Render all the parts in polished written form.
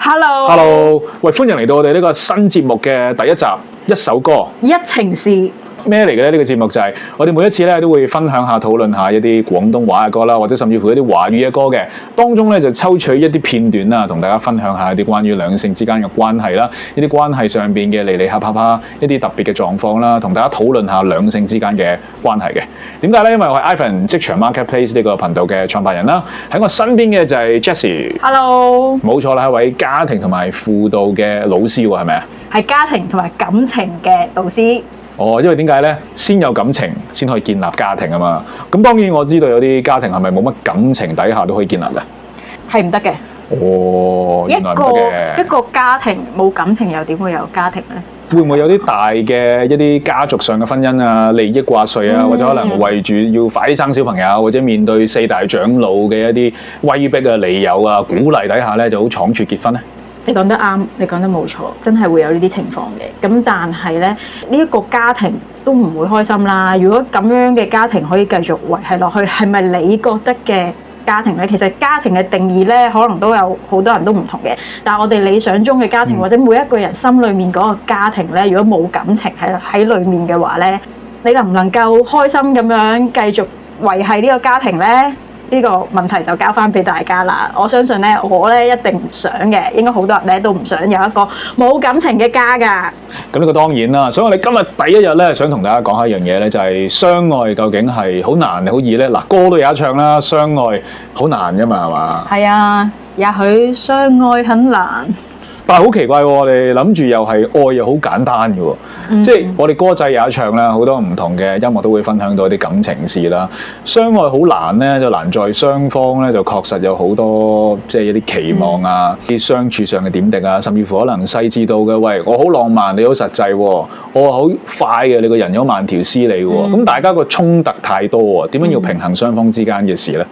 Hello，喂，歡迎嚟到我哋呢個新節目嘅第一集，一首歌，一情事。咩嚟嘅咧？呢個節目就係我哋每一次咧都會分享下、討論下一啲廣東話嘅歌啦，或者甚至乎一啲華語嘅歌嘅，當中咧就抽取一啲片段啦，同大家分享下一啲關於兩性之間嘅關係啦，一啲關係上邊嘅離離合合，一啲特別嘅狀況啦，同大家討論下兩性之間嘅關係嘅。點解咧？因為我係 Ivan 職場 Marketplace 呢個頻道嘅創辦人啦，喺我身邊嘅就係 Jessie。Hello，冇錯啦，係一位家庭同埋輔導嘅老師喎，係咪啊？係家庭同埋感情嘅導師。哦，因為點解咧？先有感情先可以建立家庭啊嘛。咁當然我知道有啲家庭係咪冇乜感情底下都可以建立嘅？係唔得嘅。哦，原來唔得嘅。一個家庭冇感情又點會有家庭咧？會唔會有啲大嘅一啲家族上嘅婚姻啊、利益掛帥啊，或者可能為住要快啲生小朋友，或者面對四大長老嘅一啲威逼啊、利誘啊、鼓勵底下咧，就好倉促結婚咧？你講得啱，你講得冇錯，真係會有呢啲情況嘅。咁但係咧，呢一個家庭都唔會開心啦。如果咁樣嘅家庭可以繼續維繫落去，係咪你覺得嘅家庭咧？其實家庭嘅定義咧，可能都有好多人都唔同嘅。但係我哋理想中嘅家庭，或者每一個人心裏面嗰個家庭咧，如果冇感情喺裡面嘅話咧，你能唔能夠開心咁樣繼續維繫呢個家庭咧？呢個問題就交翻俾大家啦。我相信咧，我咧一定唔想嘅，應該好多人咧都唔想有一個冇感情嘅家㗎。咁呢個當然啦，所以我哋今日第一日咧，想同大家講下一樣嘢咧，就係相愛究竟係好難定好易咧？嗱，歌都有一唱啦，相愛好難㗎嘛，係嘛？係啊，也許相愛很難。但係好奇怪喎，我哋諗住又係愛又好簡單嘅喎，即係我哋歌仔有一唱啦，好多唔同嘅音樂都會分享到啲感情事啦。相愛好難咧，就難在雙方咧就確實有好多即係一啲期望啊，啲相處上嘅點滴啊，甚至乎可能細緻到嘅，喂，我好浪漫，你好實際喎，我好快嘅，你個人有慢條斯理喎，咁大家個衝突太多喎，點樣要平衡雙方之間嘅事咧？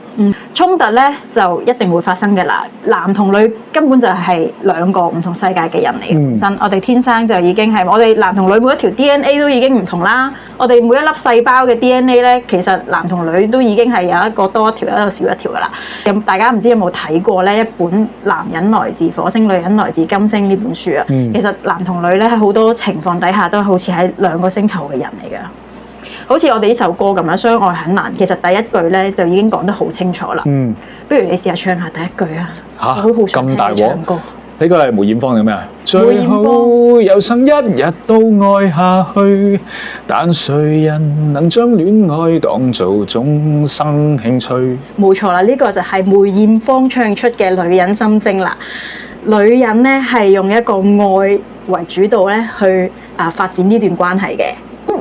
衝突咧就一定會發生嘅啦。男同女根本就係兩個唔同世界嘅人嚟嘅。本身我哋天生就已經係我哋男同女每一條 DNA 都已經唔同啦。我哋每一粒細胞嘅 DNA 咧，其實男同女都已經係有一個多一條，一個少一條噶啦。咁大家唔知有冇睇過咧一本《男人來自火星，女人來自金星》呢本書啊？其實男同女咧喺好多情況底下都好似喺兩個星球嘅人嚟㗎。好似我哋呢首歌咁樣，相愛很難。其實第一句咧就已經講得好清楚啦。不如你試下唱下第一句啊！嚇，好想聽你唱歌。呢個係梅艷芳定咩啊？最好有心一日都愛下去，但誰人能將戀愛當做終生興趣？冇錯啦，呢個就係梅艷芳唱出嘅女人心聲啦。女人咧係用一個愛為主導咧去發展呢段關係嘅。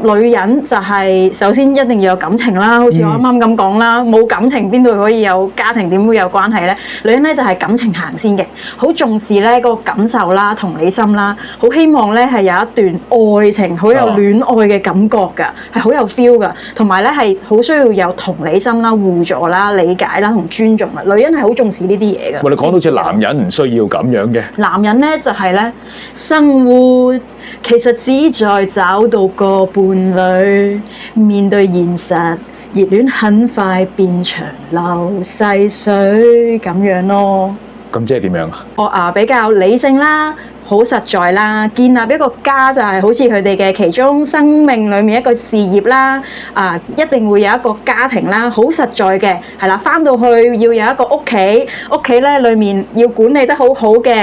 女人就係首先一定要有感情啦，好似我啱啱咁講啦，冇感情邊度可以有家庭，點會有關係咧？女人咧就係感情行先嘅，好重視咧個感受啦、同理心啦，好希望咧係有一段愛情，好有戀愛嘅感覺㗎，係好有 feel 㗎，同埋咧係好需要有同理心啦、互助啦、理解啦同尊重啦。女人係好重視呢啲嘢㗎。我哋講到似男人唔需要咁樣嘅。男人咧就係咧生活其實只在找到個伴侶，面對現實，熱戀很快變長流細水咁樣咯。咁即係點樣啊？我比較理性啦，好實在啦，建立一個家就係好似佢哋嘅其中生命裡面一個事業啦。一定會有一個家庭啦，好實在嘅係啦。返到去要有一個屋企咧裡面要管理得好好嘅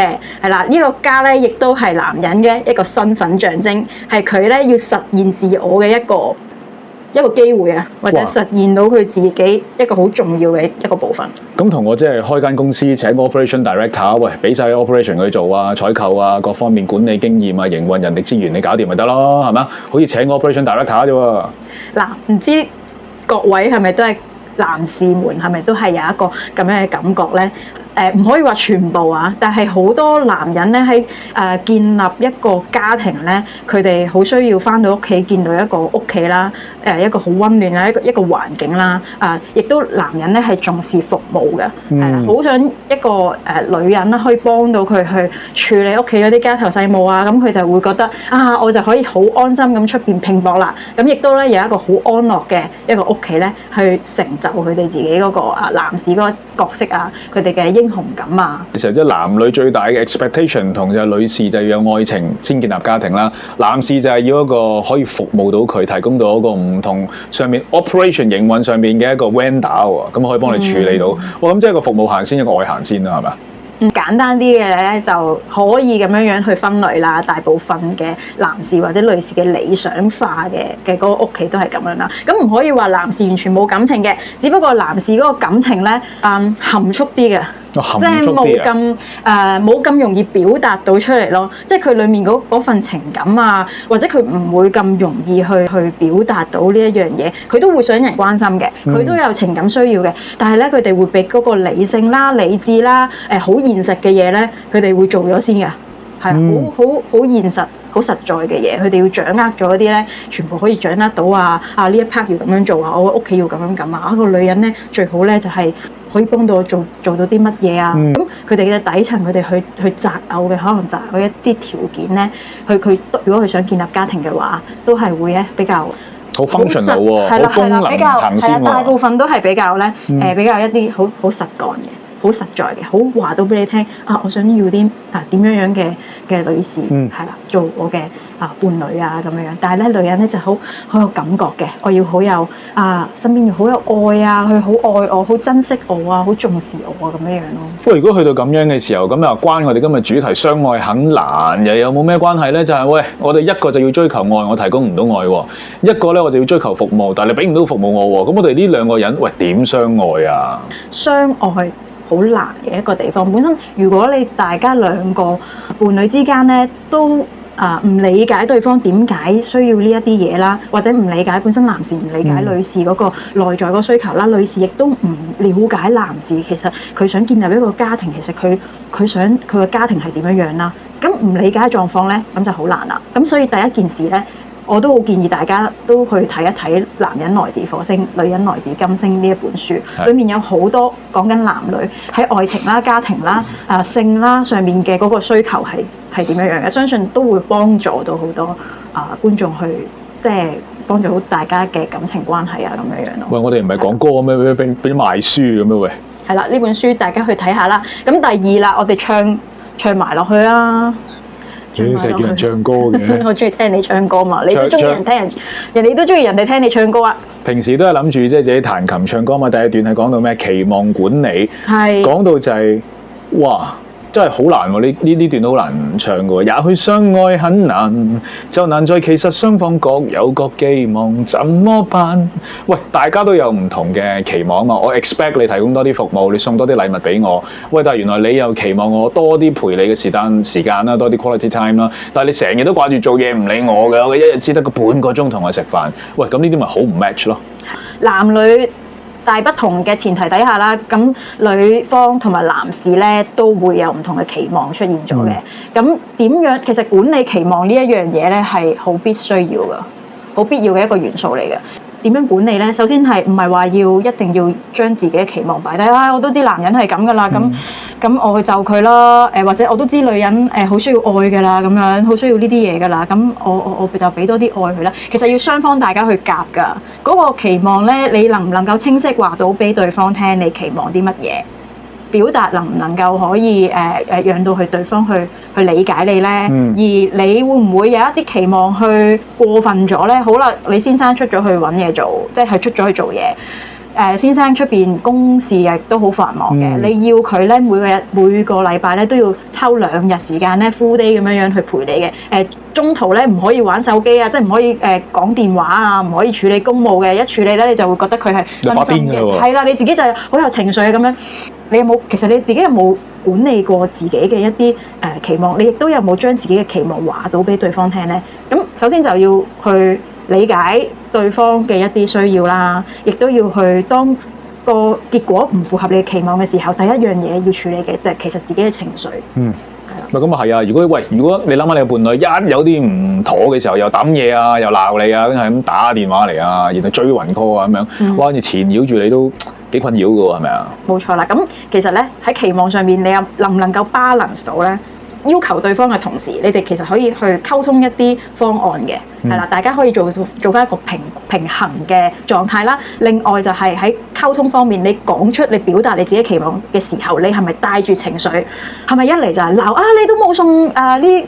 係啦。呢個家咧亦都係男人嘅一個身份象徵，係佢咧要實現自我嘅一個機會啊，或者實現到佢自己一個好重要嘅一個部分。咁同我即係開間公司請個 operation director， 喂，俾晒 operation 去做啊，採購啊，各方面管理經驗啊，營運人力資源你搞掂咪得咯，係嘛？好似請個 operation director 啫喎。嗱，唔知各位係咪都係男士們係咪都係有一個咁樣嘅感覺咧？唔可以話全部啊，但係好多男人咧喺建立一個家庭咧，佢哋好需要返到屋企見到一個屋企啦，一個好溫暖嘅一個環境啦，亦都男人咧係重視服務嘅，好想一個女人啦可以幫到佢去處理屋企嗰啲家頭細務啊，咁佢就會覺得我就可以好安心咁出邊拼搏啦，咁亦都咧有一個好安樂嘅一個屋企咧，去成就佢哋自己嗰個男士嗰個角色啊，佢哋嘅英雄感啊。其實即係男女最大嘅 expectation 同就係女士就要有愛情先建立家庭啦，男士就係要一個可以服務到佢，提供到一個唔同上面 operation 營運上面嘅一個 vendor 喎，咁可以幫你處理到。我諗即係個服務行先，一個愛行先啦，係咪？簡單啲嘅咧就可以咁樣去分類啦。大部分嘅男士或者女士嘅理想化嘅嗰個屋企都係咁樣啦。咁唔可以話男士完全冇感情嘅，只不過男士嗰個感情咧含蓄啲嘅。即係冇咁容易表達到出嚟咯，即係佢裡面嗰份情感啊，或者佢唔會咁容易去表達到呢一樣嘢，佢都會想人關心嘅，佢都有情感需要嘅，但係咧佢哋會俾嗰個理性啦、理智啦、好現實嘅嘢咧，佢哋會做咗先嘅，係好現實、好實在嘅嘢，佢哋要掌握咗嗰啲咧，全部可以掌握到啊！呢一 part 要咁樣做啊，我屋企要咁樣啊！個女人咧最好咧就係可以幫到我做到啲乜嘢啊！咁佢哋嘅底層，佢哋去擇偶嘅，可能擇偶一啲條件咧，佢如果佢想建立家庭嘅話，都係會咧比較好 functional 喎，好功能行先喎。大部分都係比較咧比較一啲好實幹嘅。好實在嘅，好話到俾你聽啊！我想要啲點樣嘅女士，係啦，做我嘅伴侶啊咁樣。但係咧，女人咧就好有感覺嘅，我要好有身邊要好有愛啊，佢好愛我，好珍惜我啊，好重視我啊咁樣咯。不過如果去到咁樣嘅時候，咁又關我哋今日主題相愛很難，又有冇咩關係咧？就係喂，我哋一個就要追求愛，我提供唔到愛喎；一個咧我就要追求服務，但係你俾唔到服務我喎。咁我哋呢兩個人喂點相愛啊？相愛好難嘅一個地方，本身如果你大家兩個伴侶之間咧都唔理解對方點解需要呢一啲嘢啦，或者唔理解本身男士唔理解女士嗰個內在個需求啦，女士亦都唔了解男士其實佢想建立一個家庭，其實佢想佢個家庭係點樣樣啦，咁唔理解狀況咧，咁就好難啦。咁所以第一件事咧，我都好建議大家都去睇一睇《男人來自火星，女人來自金星》呢一本書，裡面有好多講緊男女喺愛情啦、家庭啦、性啦上面嘅嗰個需求係點樣樣嘅，相信都會幫助到好多觀眾去即係幫助到大家嘅感情關係啊咁樣樣咯。喂，我哋唔係講歌咩？俾賣書咁樣喂。係啦，呢本書大家去睇下啦。咁第二啦，我哋唱埋落去啦。成日叫人唱歌嘅，我中意聽你唱歌嘛，你都中意人聽人哋都中意人哋聽你唱歌啊。平時都係諗住即係自己彈琴唱歌嘛。第一段係講到咩期望管理，係講到就係哇。真係好難喎！呢段都好難唱嘅喎。也許相愛很難，就難在其實雙方各有各寄望，怎麼辦？喂，大家都有唔同嘅期望嘛。我 expect 你提供多啲服務，你送多啲禮物俾我。喂，但係原來你又期望我多啲陪你嘅時間啦，多啲 quality time 啦。但係你成日都掛住做嘢唔理我嘅，我一日只得個半個鐘同我食飯。喂，咁呢啲咪好唔 match 咯？男女大不同嘅前提底下啦，咁女方同埋男士咧都會有唔同嘅期望出現咗嘅。咁點樣？其實管理期望呢一樣嘢咧係好必須要嘅，好必要嘅一個元素嚟嘅。點樣管理咧？首先係唔係話一定要將自己嘅期望擺低？我都知男人係咁噶啦，咁我去就佢啦。或者我都知女人好需要愛噶啦，咁樣好需要呢啲嘢噶啦。咁我就俾多啲愛佢啦。其實要雙方大家去夾噶。嗰個期望咧，你能唔能夠清晰話到俾對方聽？你期望啲乜嘢？表達能唔能夠可以讓到對方去理解你咧？而你會唔會有一啲期望去過分咗咧？好啦，你先生出咗去揾嘢做，即係出咗去做嘢。先生出邊公事亦都好繁忙嘅，你要佢咧每個禮拜咧都要抽2日時間咧 full day 咁樣去陪你嘅。中途咧唔可以玩手機啊，即係唔可以講電話啊，唔可以處理公務嘅。一處理咧你就會覺得佢係分心嘅，係啦，你自己就好有情緒咁樣。其實你自己有冇管理過自己嘅一啲期望？你亦都有冇將自己嘅期望話到俾對方聽咧？咁首先就要去理解對方嘅一啲需要啦，亦都要去當個結果唔符合你期望嘅時候，第一樣嘢要處理嘅就係其實自己嘅情緒。咁啊係啊！如果你諗下你嘅伴侶一有啲唔妥嘅時候，又抌嘢啊，又鬧你啊，跟住係咁打電話嚟啊，然後追魂 call 啊咁樣，哇！纏繞住你都幾困擾嘅喎，係咪啊？冇錯啦。咁其實咧喺期望上面，你又能唔能夠 balance 到咧？要求對方嘅同時，你哋其實可以去溝通一啲方案嘅，係啦，大家可以做翻一個平衡嘅狀態啦。另外就係喺溝通方面，你講出你表達你自己期望嘅時候，你係咪帶住情緒？係咪一嚟就係鬧啊？你都冇送呢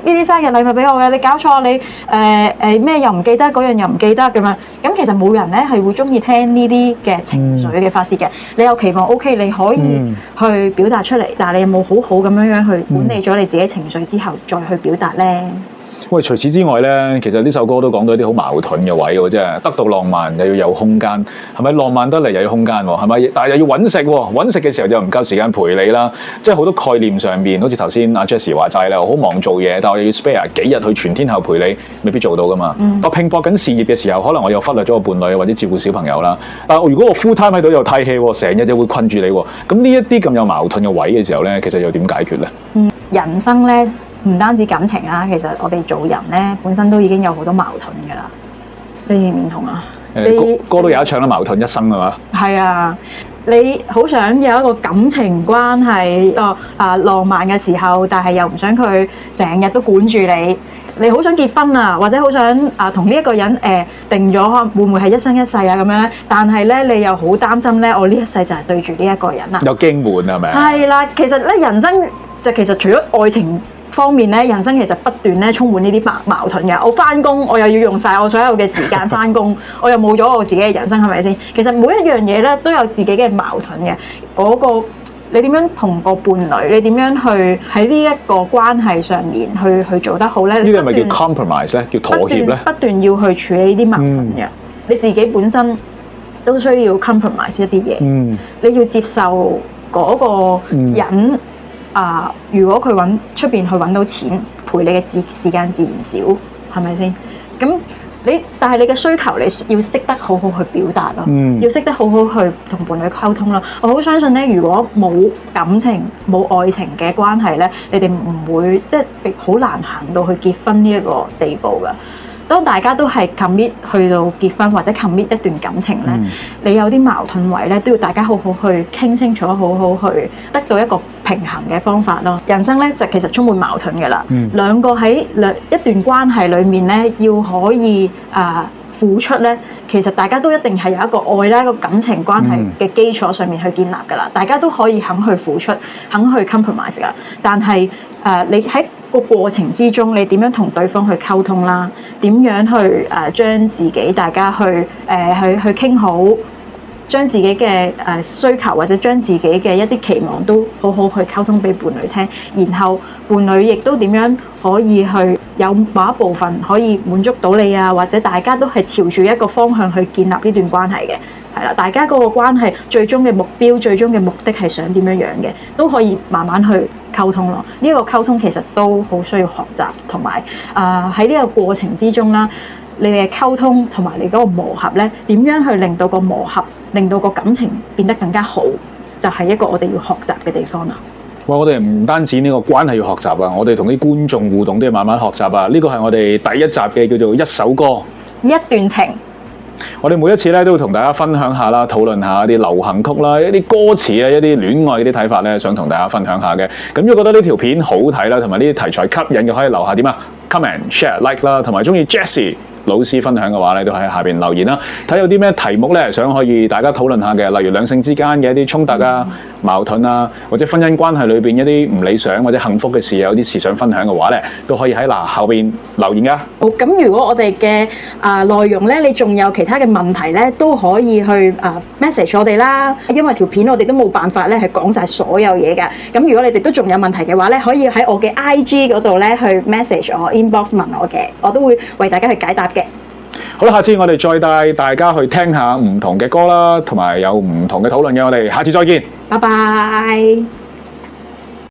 啲生日禮物俾我嘅，你搞錯，你咩又唔記得，嗰樣又唔記得咁樣。咁其實冇人咧係會中意聽呢啲嘅情緒嘅發泄嘅。你有期望 OK， 你可以去表達出嚟，但係你有冇好好咁樣去管理咗你自己情緒之後再去表達咧？喂，除此之外咧，其實呢首歌都講到一啲好矛盾嘅位喎，即係得到浪漫又要有空間，係咪浪漫得嚟又要空間喎？係咪？但係又要揾食喎，揾食嘅時候就唔夠時間陪你啦。即係好多概念上面，好似頭先阿 Jessie 話齋啦，我好忙做嘢，但係我又要 spare 幾日去全天候陪你，未必做到噶嘛。我拼搏緊事業嘅時候，可能我又忽略咗個伴侶或者照顧小朋友啦。但係如果我 full time 喺度又太 hea，成日就會困住你喎。咁呢一啲咁有矛盾嘅位嘅時候咧，其實又點解決咧？人生咧。唔單止感情啦，其實我哋做人咧本身都已經有好多矛盾㗎啦。你認唔認同啊？歌都有一唱啦，矛盾一生係嘛？係啊，你好想有一個感情關係，浪漫嘅時候，但係又唔想佢成日都管住你。你好想結婚啊，或者好想同呢一個人定咗會唔會係一生一世啊咁樣咧？但係咧你又好擔心咧，我呢一世就係對住呢一個人啊。有驚悶係咪？係啦，其實咧人生就其實除咗愛情方面咧，人生其實不斷咧充滿呢啲矛盾嘅。我翻工，我又要用晒我所有嘅時間翻工，我又冇咗我自己嘅人生，係咪先？其實每一樣嘢咧都有自己嘅矛盾嘅。你點樣同個伴侶，你點樣去喺呢一個關係上面去做得好咧？呢個係咪叫 compromise 咧？叫妥協咧？不斷要去處理呢啲矛盾嘅。你自己本身都需要 compromise 一啲嘢。你要接受嗰個人。如果佢出邊去揾到錢，陪你嘅時間自然少，係咪先？咁但係你嘅需求，你要識得好好去表達咯，要識得好好去同伴侶溝通咯。我好相信咧，如果冇感情、冇愛情嘅關係咧，你哋唔會即係好難行到去結婚呢一個地步㗎。當大家都係 commit 去到結婚或者 commit 一段感情咧，你有啲矛盾位咧，都要大家好好去傾清楚，好好去得到一個平衡嘅方法咯。人生咧就其實充滿矛盾嘅啦。兩個喺一段關係裡面咧，要可以付出咧，其實大家都一定係有一個愛啦，一個感情關係嘅基礎上面去建立㗎啦。大家都可以肯去付出，肯去 compromise 㗎。但係你喺個過程之中，你點樣同對方去溝通啦？點樣去將自己大家去傾好，將自己嘅需求或者將自己嘅一啲期望都好好去溝通俾伴侶聽，然後伴侶亦都點樣可以去有某一部分可以滿足到你啊，或者大家都係朝住一個方向去建立呢段關係嘅。係啦，大家嗰個關係最終嘅目標、最終嘅目的係想點樣樣嘅，都可以慢慢去溝通咯。呢個溝通其實都好需要學習，同埋喺呢個過程之中啦，你哋嘅溝通同埋你嗰個磨合咧，點樣去令到個磨合，令到個感情變得更加好，就係一個我哋要學習嘅地方啦。哇！我哋唔單止呢個關係要學習啊，我哋同啲觀眾互動都要慢慢學習啊。呢個係我哋第一集嘅叫做一首歌一段情。我哋每一次咧都會同大家分享下啦，討論下一啲流行曲啦，一啲歌詞啊，一啲戀愛嗰啲睇法咧，想同大家分享下嘅。咁如果覺得呢條片好睇啦，同埋呢啲題材吸引嘅，可以留下點啊 comment、share、like 啦，同埋中意 Jessie老師分享嘅話咧，都喺下邊留言啦。睇有啲咩題目咧，想可以大家討論下嘅，例如兩性之間嘅一啲衝突啊、矛盾啊，或者婚姻關係裏邊一啲唔理想或者幸福嘅事，有啲事想分享嘅話咧，都可以喺後邊留言噶。好，咁如果我哋嘅內容咧，你仲有其他嘅問題咧，都可以去message 我哋啦。因為條片我哋都冇辦法咧係講晒所有嘢嘅。咁如果你哋都仲有問題嘅話咧，可以喺我嘅 IG 嗰度咧去 message 我 inbox 問我嘅，我都會為大家去解答嘅。好啦，下次我哋再帶大家去聽下唔同嘅歌啦，同埋有唔同嘅討論嘅，我哋下次再見，拜拜。